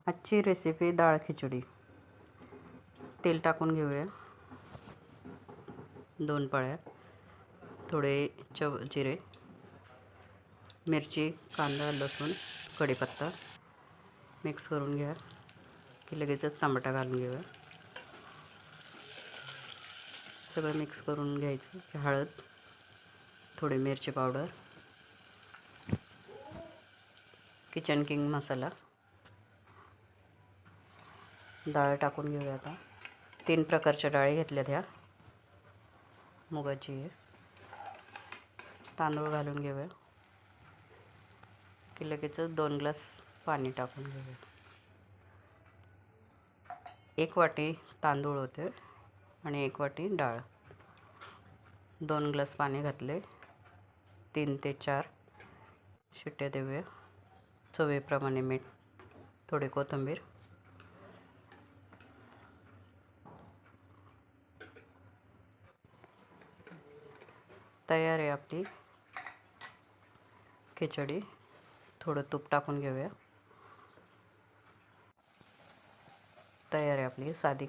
आजची रेसिपी डाळ खिचडी। तेल टाकून घेऊया, 2 पळ्या, थोडे जिरे, मिरची, कांदा, लसूण, कढीपत्ता मिक्स करून घ्या की लगेचच टमाटा घालून घेऊया। सगळं मिक्स करून घ्यायचं की हळद, थोडी मिरची पावडर, किचन किंग मसाला, डाळ टाकून घेऊया। आता 3 प्रकारच्या डाळी घेतल्यात ह्या, मुगाची आहे, तांदूळ घालून घेऊया की लगेचच 2 ग्लास पाणी टाकून घेऊया। 1 वाटी तांदूळ होते आणि 1 वाटी डाळ, 2 ग्लास पाणी घातले, 3 ते 4 शिट्ट्या देऊया। चवीप्रमाणे मीठ, थोडी कोथिंबीर, तयार आहे आपली खिचडी। थोडं तूप टाकून घेऊया। तयार आहे आपली साधी